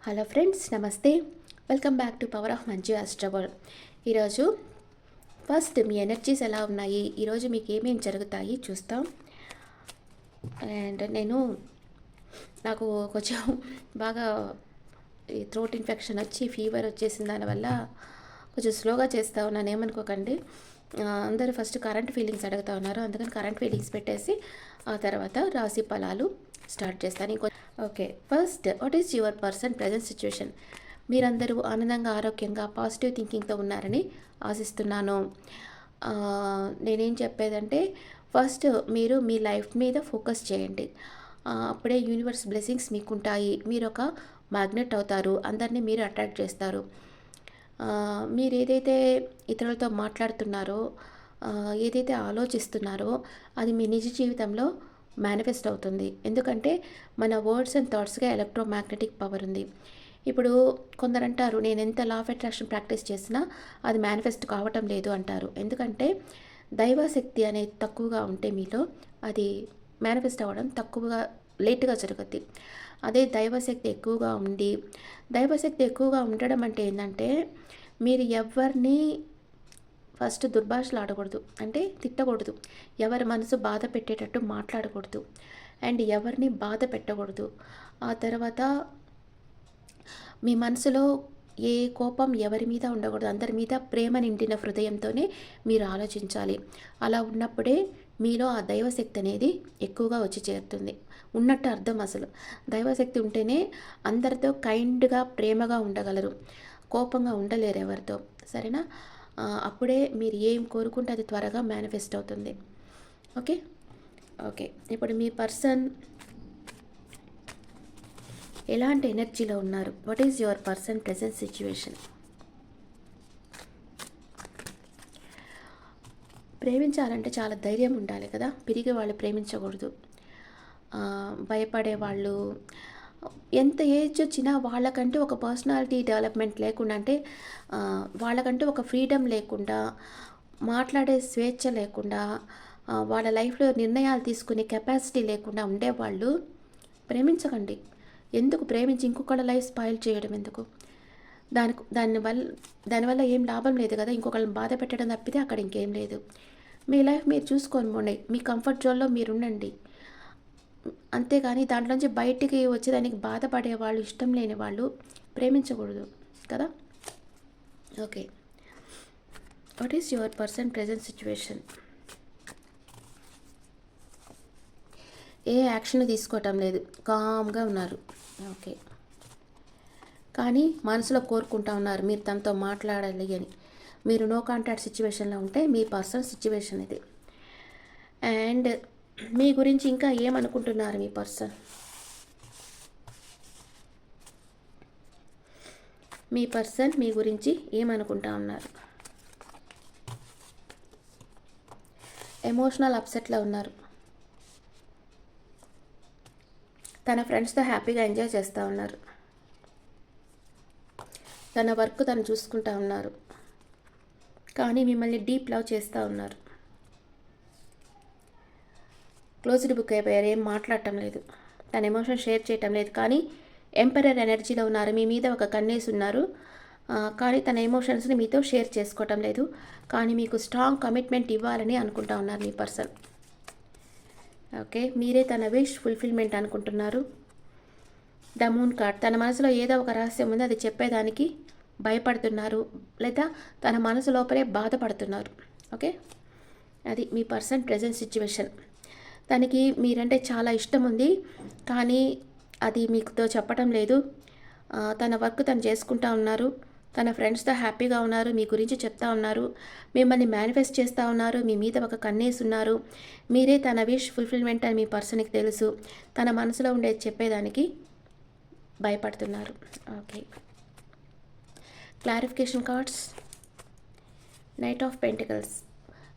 Hello friends, నమస్తే. Welcome back to power of Manju Astrobal. ఈరోజు first మీ energies ఎలా ఉన్నాయి, ఈరోజు మీకు ఏమేమి జరుగుతాయి చూస్తాం. అండ్ నాకు కొంచెం బాగా ఈ థ్రోట్ ఇన్ఫెక్షన్ వచ్చి ఫీవర్ వచ్చేసిన దానివల్ల కొంచెం స్లోగా చేస్తూ ఉన్నాను, ఏమనుకోకండి. అందరూ ఫస్ట్ కరెంట్ ఫీలింగ్స్ అడుగుతూ ఉన్నారు, అందుకని కరెంట్ ఫీలింగ్స్ పెట్టేసి ఆ తర్వాత రాశి ఫలాలు స్టార్ట్ చేస్తాను. Okay, first what is your person present situation? మీరందరూ ఆనందంగా, ఆరోగ్యంగా, పాజిటివ్ థింకింగ్తో ఉన్నారని ఆశిస్తున్నాను. నేనేం చెప్పేదంటే, ఫస్ట్ మీరు మీ లైఫ్ మీద ఫోకస్ చేయండి. అప్పుడే యూనివర్స్ బ్లెస్సింగ్స్ మీకు ఉంటాయి. మీరు ఒక మ్యాగ్నెట్ అవుతారు, అందరినీ మీరు అట్రాక్ట్ చేస్తారు. మీరు ఏదైతే ఇతరులతో మాట్లాడుతున్నారో, ఏదైతే ఆలోచిస్తున్నారో అది మీ నిజ జీవితంలో మేనిఫెస్ట్ అవుతుంది. ఎందుకంటే మన వర్డ్స్ అండ్ థాట్స్గా ఎలక్ట్రోమాగ్నెటిక్ పవర్ ఉంది. ఇప్పుడు కొందరు అంటారు, నేను ఎంత లా ఆఫ్ అట్రాక్షన్ ప్రాక్టీస్ చేసినా అది మేనిఫెస్ట్ కావటం లేదు అంటారు. ఎందుకంటే దైవశక్తి అనేది తక్కువగా ఉంటే మీలో అది మేనిఫెస్ట్ అవ్వడం తక్కువగా, లేట్గా జరుగుద్ది. అదే దైవశక్తి ఎక్కువగా ఉండడం అంటే ఏంటంటే, మీరు ఎవరిని ఫస్ట్ దుర్భాషలు ఆడకూడదు, అంటే తిట్టకూడదు, ఎవరి మనసు బాధ పెట్టేటట్టు మాట్లాడకూడదు, అండ్ ఎవరిని బాధ పెట్టకూడదు. ఆ తర్వాత మీ మనసులో ఏ కోపం ఎవరి మీద ఉండకూడదు, అందరి మీద ప్రేమ నిండిన హృదయంతోనే మీరు ఆలోచించాలి. అలా ఉన్నప్పుడే మీలో ఆ దైవశక్తి అనేది ఎక్కువగా వచ్చి చేరుతుంది ఉన్నట్టు అర్థం. అసలు దైవశక్తి ఉంటేనే అందరితో కైండ్గా, ప్రేమగా ఉండగలరు, కోపంగా ఉండలేరు ఎవరితో, సరేనా? అప్పుడే మీరు ఏం కోరుకుంటే అది త్వరగా మేనిఫెస్ట్ అవుతుంది. ఓకే ఓకే ఇప్పుడు మీ పర్సన్ ఎలాంటి ఎనర్జీలో ఉన్నారు? What is your person present situation? ప్రేమించాలంటే చాలా ధైర్యం ఉండాలి కదా. పిరిగి వాళ్ళు ప్రేమించకూడదు. భయపడే వాళ్ళు, ఎంత ఏజ్ వచ్చినా వాళ్ళకంటూ ఒక పర్సనాలిటీ డెవలప్మెంట్ లేకుండా, అంటే వాళ్ళకంటూ ఒక ఫ్రీడమ్ లేకుండా, మాట్లాడే స్వేచ్ఛ లేకుండా, వాళ్ళ లైఫ్లో నిర్ణయాలు తీసుకునే కెపాసిటీ లేకుండా ఉండేవాళ్ళు ప్రేమించకండి. ఎందుకు ప్రేమించి ఇంకొకళ్ళ లైఫ్ స్పాయిల్ చేయడం ఎందుకు? దానివల్ల ఏం లాభం లేదు కదా. ఇంకొకళ్ళని బాధ పెట్టడం తప్పితే అక్కడ ఇంకేం లేదు. మీ లైఫ్ మీరు చూసుకొని పోండి, మీ కంఫర్ట్ జోన్లో మీరు ఉండండి. అంతేగాని దాంట్లోంచి బయటికి వచ్చేదానికి బాధపడే వాళ్ళు, ఇష్టం లేని వాళ్ళు ప్రేమించకూడదు కదా. Okay, what is your person present situation? A action తీసుకోవటం లేదు, కామ్గా ఉన్నారు. ఓకే, కానీ మనసులో కోరుకుంటా ఉన్నారు మీరు తనతో మాట్లాడాలి అని. మీరు నో కాంటాక్ట్ సిచ్యువేషన్లో ఉంటే మీ పర్సనల్ సిచ్యువేషన్ ఇది. అండ్ మీ గురించి ఇంకా ఏమనుకుంటున్నారు మీ పర్సన్? మీ గురించి ఏమనుకుంటా ఉన్నారు? ఎమోషనల్ అప్సెట్లో ఉన్నారు. తన ఫ్రెండ్స్తో హ్యాపీగా ఎంజాయ్ చేస్తూ ఉన్నారు. తన వర్క్ తను చూసుకుంటా ఉన్నారు, కానీ మిమ్మల్ని డీప్ లవ్ చేస్తూ ఉన్నారు. క్లోజ్డ్ బుక్ అయిపోయారు, ఏం మాట్లాడటం లేదు, తన ఎమోషన్ షేర్ చేయటం లేదు. కానీ ఎంపరర్ ఎనర్జీలో ఉన్నారు, మీ మీద ఒక కన్నేసి ఉన్నారు. కానీ తన ఎమోషన్స్ని మీతో షేర్ చేసుకోవటం లేదు, కానీ మీకు స్ట్రాంగ్ కమిట్మెంట్ ఇవ్వాలని అనుకుంటా ఉన్నారు మీ పర్సన్. ఓకే, మీరే తన విష్ ఫుల్ఫిల్మెంట్ అనుకుంటున్నారు. ద మూన్ కార్డ్, తన మనసులో ఏదో ఒక రహస్యం ఉంది, అది చెప్పేదానికి భయపడుతున్నారు, లేదా తన మనసు లోపలే బాధపడుతున్నారు. ఓకే, అది మీ పర్సన్ ప్రెజెంట్ సిచ్యువేషన్. తనకి మీరంటే చాలా ఇష్టం ఉంది, కానీ అది మీకుతో చెప్పటం లేదు. తన వర్క్ తను చేసుకుంటా ఉన్నారు, తన ఫ్రెండ్స్తో హ్యాపీగా ఉన్నారు, మీ గురించి చెప్తా ఉన్నారు, మిమ్మల్ని మేనిఫెస్ట్ చేస్తూ ఉన్నారు, మీ మీద ఒక కన్నేసి ఉన్నారు. మీరే తన విష్ ఫుల్ఫిల్మెంట్ అని మీ పర్సన్కి తెలుసు, తన మనసులో ఉండేది చెప్పేదానికి భయపడుతున్నారు. Okay, clarification cards. Knight of pentacles,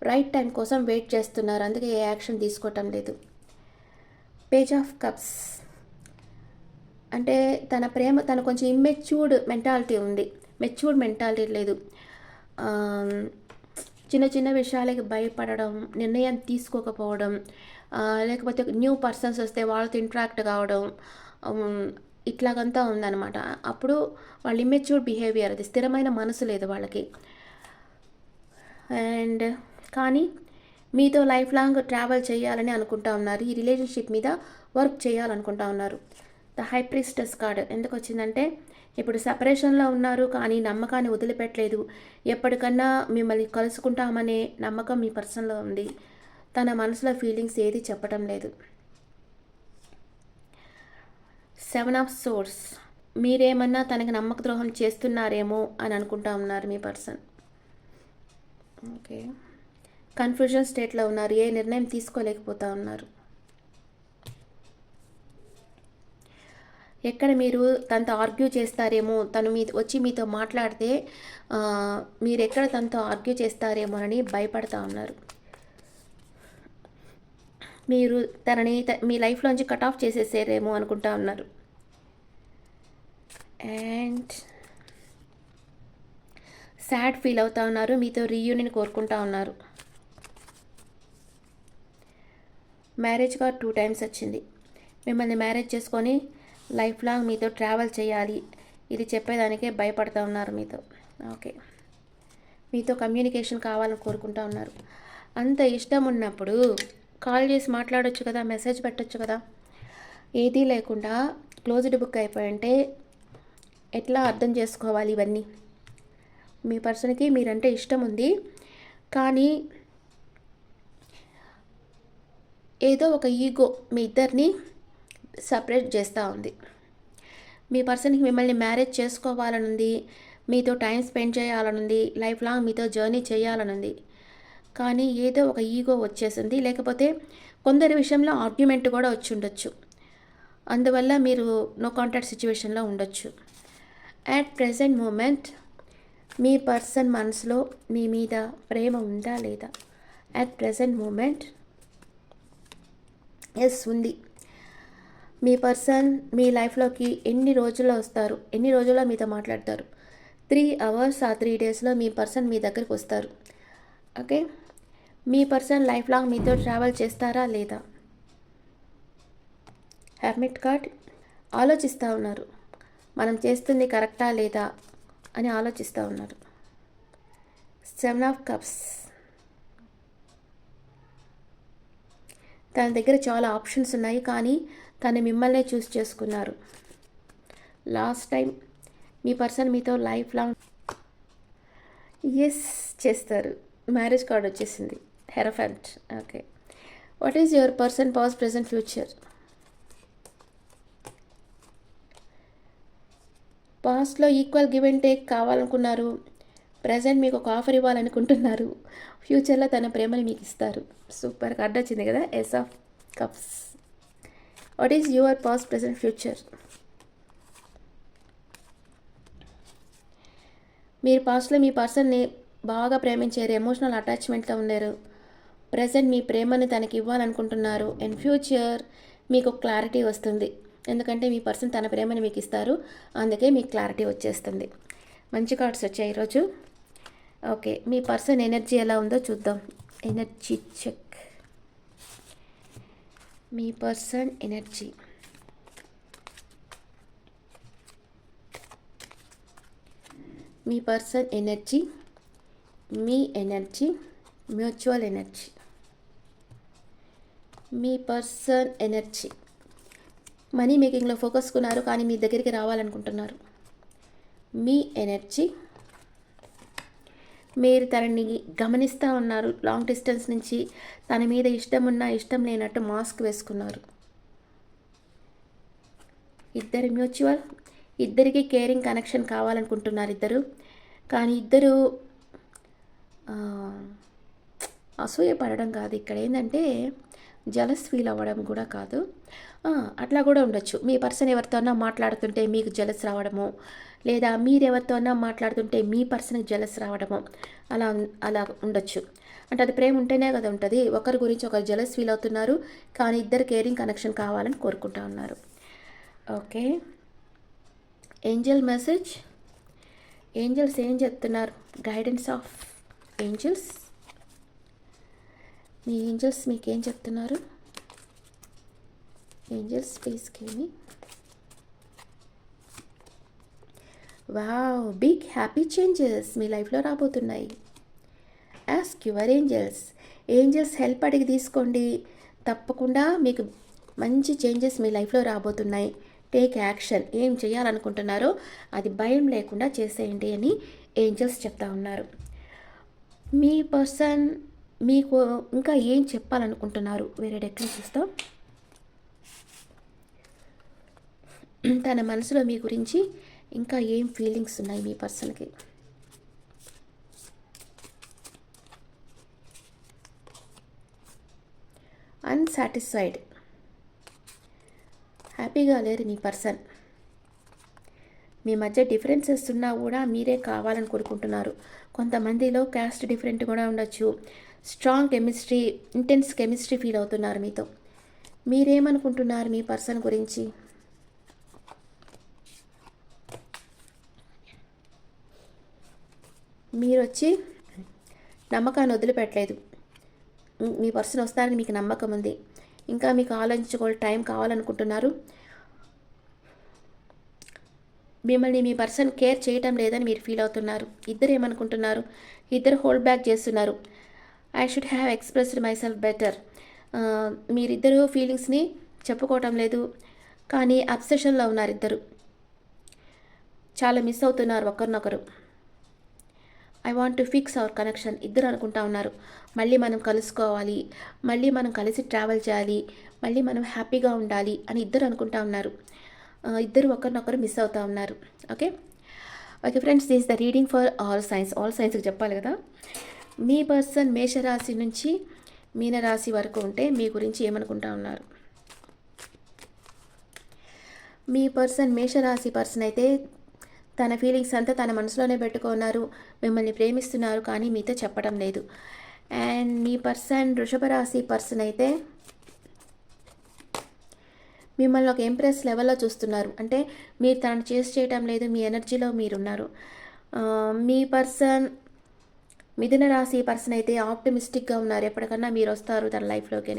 right time కోసం వెయిట్ చేస్తున్నారు, అందుకే ఏ యాక్షన్ తీసుకోవటం లేదు. పేజ్ ఆఫ్ కప్స్, అంటే తన కొంచెం ఇమ్మెచ్యూర్డ్ మెంటాలిటీ ఉంది, మెచ్యూర్డ్ మెంటాలిటీ లేదు. చిన్న చిన్న విషయాలకి భయపడడం, నిర్ణయం తీసుకోకపోవడం, లేకపోతే న్యూ పర్సన్స్ వస్తే వాళ్ళతో ఇంటరాక్ట్ కావడం, ఇట్లాగంతా ఉందన్నమాట. అప్పుడు వాళ్ళ ఇమ్మెచ్యూర్ బిహేవియర్, అది స్థిరమైన మనసు లేదు వాళ్ళకి. అండ్ కానీ మీతో లైఫ్ లాంగ్ ట్రావెల్ చేయాలని అనుకుంటా ఉన్నారు. ఈ రిలేషన్షిప్ మీద వర్క్ చేయాలనుకుంటా ఉన్నారు. ద హై ప్రీస్టెస్ కార్డ్ ఎందుకు వచ్చిందంటే, ఇప్పుడు సపరేషన్లో ఉన్నారు కానీ నమ్మకాన్ని వదిలిపెట్టలేదు. ఎప్పటికన్నా మిమ్మల్ని కలుసుకుంటామనే నమ్మకం మీ పర్సన్లో ఉంది. తన మనసులో ఫీలింగ్స్ ఏది చెప్పడం లేదు. 7 ఆఫ్ సోర్స్, మీరేమన్నా తనకి నమ్మక ద్రోహం చేస్తున్నారేమో అని అనుకుంటా ఉన్నారు మీ పర్సన్. ఓకే, కన్ఫ్యూజన్ స్టేట్లో ఉన్నారు. ఏ నిర్ణయం తీసుకోలేకపోతా ఉన్నారు. ఎక్కడ మీరు తనతో ఆర్గ్యూ చేస్తారేమో, తను వచ్చి మీతో మాట్లాడితే మీరు ఎక్కడ తనతో ఆర్గ్యూ చేస్తారేమో అని భయపడతా ఉన్నారు. మీరు తనని మీ లైఫ్లోంచి కట్ ఆఫ్ చేసేసారేమో అనుకుంటా ఉన్నారు. అండ్ సాడ్ ఫీల్ అవుతా ఉన్నారు. మీతో రీయూనియన్ కోరుకుంటా ఉన్నారు. మ్యారేజ్ గా 2 టైమ్స్ వచ్చింది. మిమ్మల్ని మ్యారేజ్ చేసుకొని లైఫ్ లాంగ్ మీతో ట్రావెల్ చేయాలి, ఇది చెప్పేదానికే భయపడతా ఉన్నారు మీతో. ఓకే, మీతో కమ్యూనికేషన్ కావాలని కోరుకుంటా ఉన్నారు. అంత ఇష్టం ఉన్నప్పుడు కాల్ చేసి మాట్లాడొచ్చు కదా, మెసేజ్ పెట్టచ్చు కదా. ఏదీ లేకుండా క్లోజ్డ్ బుక్ అయిపోయింటే ఎట్లా అర్థం చేసుకోవాలి ఇవన్నీ? మీ పర్సన్కి మీరంటే ఇష్టం ఉంది, కానీ ఏదో ఒక ఈగో మీ ఇద్దరిని సపరేట్ చేస్తూ ఉంది. మీ పర్సన్కి మిమ్మల్ని మ్యారేజ్ చేసుకోవాలనుంది, మీతో టైం స్పెండ్ చేయాలనుంది, లైఫ్ లాంగ్ మీతో జర్నీ చేయాలనుంది. కానీ ఏదో ఒక ఈగో వచ్చేసింది, లేకపోతే కొందరి విషయంలో ఆర్గ్యుమెంట్ కూడా వచ్చి ఉండొచ్చు. అందువల్ల మీరు నో కాంటాక్ట్ సిచ్యువేషన్లో ఉండొచ్చు. అట్ ప్రెజెంట్ మూమెంట్ మీ పర్సన్ మనసులో మీ మీద ప్రేమ ఉందా లేదా? అట్ ప్రెజెంట్ మూమెంట్ ఎస్, ఉంది. మీ పర్సన్ మీ లైఫ్లోకి ఎన్ని రోజుల్లో వస్తారు, ఎన్ని రోజుల్లో మీతో మాట్లాడతారు? 3 అవర్స్ ఆ 3 డేస్లో మీ పర్సన్ మీ దగ్గరికి వస్తారు. ఓకే, మీ పర్సన్ లైఫ్ లాంగ్ మీతో ట్రావెల్ చేస్తారా లేదా? హెర్మిట్ కార్డ్, ఆలోచిస్తూ ఉన్నారు. మనం చేస్తుంది కరెక్టా లేదా అని ఆలోచిస్తూ ఉన్నారు. 7 ఆఫ్ కప్స్, తన దగ్గర చాలా ఆప్షన్స్ ఉన్నాయి, కానీ తను మిమ్మల్నే చూస్ చేసుకున్నారు. లాస్ట్ టైం మీ పర్సన్ మీతో లైఫ్ లాంగ్ ఎస్ చేస్తారు. మ్యారేజ్ కార్డ్ వచ్చేసింది, హెరఫెంట్. Okay, what is your person past present future? పాస్ట్లో ఈక్వల్ గివ్ అండ్ టేక్ కావాలనుకున్నారు, ప్రజెంట్ మీకు ఒక ఆఫర్ ఇవ్వాలనుకుంటున్నారు, ఫ్యూచర్లో తన ప్రేమని మీకు ఇస్తారు. సూపర్ కార్డ్ వచ్చింది కదా, ace of cups. What is your past present future? మీరు పాస్ట్లో మీ పర్సన్ని బాగా ప్రేమించారు, ఎమోషనల్ అటాచ్మెంట్తో ఉన్నారు. ప్రజెంట్ మీ ప్రేమని తనకి ఇవ్వాలనుకుంటున్నారు. అండ్ ఫ్యూచర్ మీకు క్లారిటీ వస్తుంది, ఎందుకంటే మీ పర్సన్ తన ప్రేమని మీకు ఇస్తారు, అందుకే మీకు క్లారిటీ వచ్చేస్తుంది. మంచి కార్డ్స్ వచ్చాయి ఈరోజు. ఓకే, మీ పర్సన్ ఎనర్జీ ఎలా ఉందో చూద్దాం. Energy check. మీ పర్సన్ ఎనర్జీ, మీ పర్సన్ ఎనర్జీ, మీ ఎనర్జీ, మ్యూచువల్ ఎనర్జీ. మీ పర్సన్ ఎనర్జీ మనీ మేకింగ్లో ఫోకస్కున్నారు, కానీ మీ దగ్గరికి రావాలనుకుంటున్నారు. మీ ఎనర్జీ, మీరు తనని గమనిస్తూ ఉన్నారు లాంగ్ డిస్టెన్స్ నుంచి. తన మీద ఇష్టం ఉన్నా ఇష్టం లేనట్టు మాస్క్ వేసుకున్నారు. ఇద్దరు మ్యూచువల్, ఇద్దరికి కేరింగ్ కనెక్షన్ కావాలనుకుంటున్నారు ఇద్దరు, కానీ ఇద్దరు అసూయ పడడం కాదు, ఇక్కడ ఏంటంటే జలస్ ఫీల్ అవ్వడం కూడా కాదు, అట్లా కూడా ఉండొచ్చు. మీ పర్సన్ ఎవరితోన్నా మాట్లాడుతుంటే మీకు జలస్ రావడము, లేదా మీరు ఎవరితోన్నా మాట్లాడుతుంటే మీ పర్సన్కి జలస్ రావడము, అలా ఉండొచ్చు. అంటే అది ప్రేమ ఉంటేనే కదా ఉంటుంది. ఒకరి గురించి ఒకరు జలస్ ఫీల్ అవుతున్నారు, కానీ ఇద్దరు కేరింగ్ కనెక్షన్ కావాలని కోరుకుంటా ఉన్నారు. Okay, Angel message. ఏంజల్స్ ఏం చెప్తున్నారు? Guidance of angels. మీ ఏంజల్స్ మీకేం చెప్తున్నారు? Angels please give me. Wow! Big happy changes మీ లైఫ్‌లో రాబోతున్నాయి. Ask your angels. Angels help అడిగి తీసుకోండి. తప్పకుండా మీకు మంచి చేంజెస్ మీ లైఫ్‌లో రాబోతున్నాయి. Take action. ఏం చేయాలనుకుంటున్నారో అది భయం లేకుండా చేసేయండి అని ఏంజెల్స్ చెప్తా ఉన్నారు. మీ పర్సన్ మీకు ఇంకా ఏం చెప్పాలనుకుంటున్నారు వేరే డెక్ని చూస్తాం. తన మనసులో మీ గురించి ఇంకా ఏం ఫీలింగ్స్ ఉన్నాయి మీ పర్సన్కి. అన్సాటిస్ఫైడ్, హ్యాపీగా లేరు మీ పర్సన్. మీ మధ్య డిఫరెన్సెస్ ఉన్నా కూడా మీరే కావాలని కోరుకుంటున్నారు. కొంతమందిలో క్యాస్ట్ డిఫరెంట్ కూడా ఉండొచ్చు. Strong chemistry, intense chemistry feel అవుతున్నారు మీతో. మీరేమనుకుంటున్నారు మీ పర్సన్ గురించి? మీరు వచ్చి నమ్మకాన్ని వదిలిపెట్టలేదు. మీ పర్సన్ వస్తారని మీకు నమ్మకం ఉంది. ఇంకా మీకు ఆలోచించుకోవాలి, టైం కావాలనుకుంటున్నారు. మిమ్మల్ని మీ పర్సన్ కేర్ చేయటం లేదని మీరు ఫీల్ అవుతున్నారు. ఇద్దరు ఏమనుకుంటున్నారు? ఇద్దరు హోల్డ్ బ్యాక్ చేస్తున్నారు. I should have expressed my self better. మీరిద్దరు ఫీలింగ్స్ని చెప్పుకోవటం లేదు, కానీ అబ్సెషన్లో ఉన్నారు. ఇద్దరు చాలా మిస్ అవుతున్నారు ఒకరినొకరు. I want to fix our connection. ఇద్దరు అనుకుంటా ఉన్నారు, మళ్ళీ మనం కలుసుకోవాలి, మళ్ళీ మనం కలిసి ట్రావెల్ చేయాలి, మళ్ళీ మనం హ్యాపీగా ఉండాలి అని ఇద్దరు అనుకుంటా ఉన్నారు. ఇద్దరు ఒకరినొకరు మిస్ అవుతూ ఉన్నారు. Okay okay friends, this the reading for all signs. All సైన్స్కి చెప్పాలి కదా. మీ పర్సన్ మేషరాశి నుంచి మీనరాశి వరకు ఉంటే మీ గురించి ఏమనుకుంటా ఉన్నారు? మీ పర్సన్ మేషరాశి పర్సన్ అయితే తన ఫీలింగ్స్ అంతా తన మనసులోనే పెట్టుకున్నారు. మిమ్మల్ని ప్రేమిస్తున్నారు కానీ మీతో చెప్పడం లేదు. అండ్ మీ పర్సన్ వృషభ రాశి పర్సన్ అయితే మిమ్మల్ని ఒక ఎంప్రెస్ లెవెల్లో చూస్తున్నారు. అంటే మీరు తనను చేసి చేయటం లేదు, మీ ఎనర్జీలో మీరున్నారు. మీ పర్సన్ మిథున రాశి పర్సన్ అయితే ఆప్టమిస్టిక్గా ఉన్నారు. ఎప్పటికన్నా మీరు వస్తారు తన లైఫ్లోకి.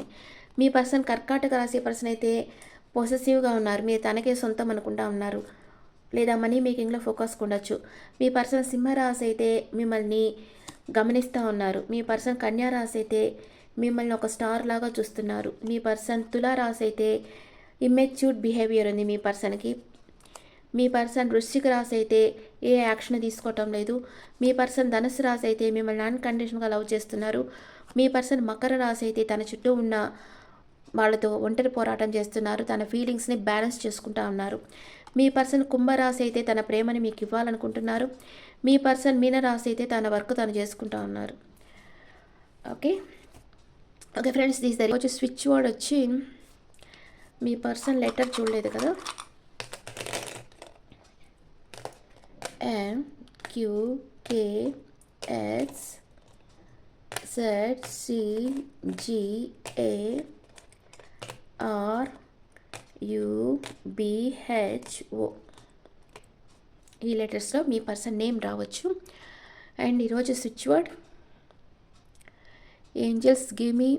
మీ పర్సన్ కర్కాటక రాశి పర్సన్ అయితే పొసెసివ్గా ఉన్నారు. మీరు తనకే సొంతం అనుకుంటా ఉన్నారు, లేదా మనీ మేకింగ్లో ఫోకస్ ఉండొచ్చు. మీ పర్సన్ సింహరాశి అయితే మిమ్మల్ని గమనిస్తూ ఉన్నారు. మీ పర్సన్ కన్యారాశి అయితే మిమ్మల్ని ఒక స్టార్ లాగా చూస్తున్నారు. మీ పర్సన్ తులారాశి అయితే ఇమ్మెచ్యూర్డ్ బిహేవియర్ ఉంది మీ పర్సన్కి. మీ పర్సన్ వృశ్చిక రాశి అయితే ఏ యాక్షన్ తీసుకోవటం లేదు. మీ పర్సన్ ధనుసు రాశి అయితే మిమ్మల్ని అన్కండిషన్గా లవ్ చేస్తున్నారు. మీ పర్సన్ మకర రాశి అయితే తన చుట్టూ ఉన్న వాళ్ళతో ఒంటరి పోరాటం చేస్తున్నారు. తన ఫీలింగ్స్ని బ్యాలెన్స్ చేసుకుంటా ఉన్నారు. మీ పర్సన్ కుంభరాశి అయితే తన ప్రేమని మీకు ఇవ్వాలనుకుంటున్నారు. మీ పర్సన్ మీనరాశి అయితే తన వర్క్ తను చేసుకుంటా ఉన్నారు. Okay okay friends, this the వచ్చి స్విచ్ వర్డ్ వచ్చి మీ పర్సన్ లెటర్ చూడలేదు కదా. MQKSZCGARUBHO ఈ లెటర్స్లో మీ పర్సన్ నేమ్ రావచ్చు. అండ్ ఈరోజు switch word angels give me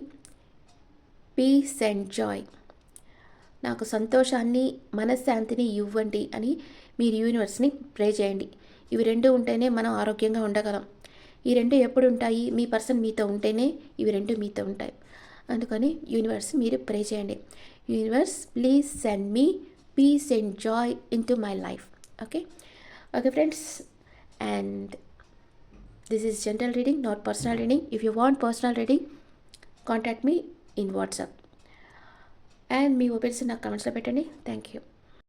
peace and joy. నాకు సంతోషాన్ని, మనశ్శాంతిని ఇవ్వండి అని మీరు యూనివర్స్ని ప్రే చేయండి. ఇవి రెండు ఉంటేనే మనం ఆరోగ్యంగా ఉండగలం. ఈ రెండు ఎప్పుడు ఉంటాయి? మీ పర్సన్ మీతో ఉంటేనే ఇవి రెండు మీతో ఉంటాయి. అందుకని యూనివర్స్ మీరు ప్రే చేయండి. Universe please send me peace and joy into my life. Okay okay friends, and this is general reading, not personal reading. If you want personal reading contact me in WhatsApp. And మీ opinions నాకు కమెంట్స్లో పెట్టండి. Thank you.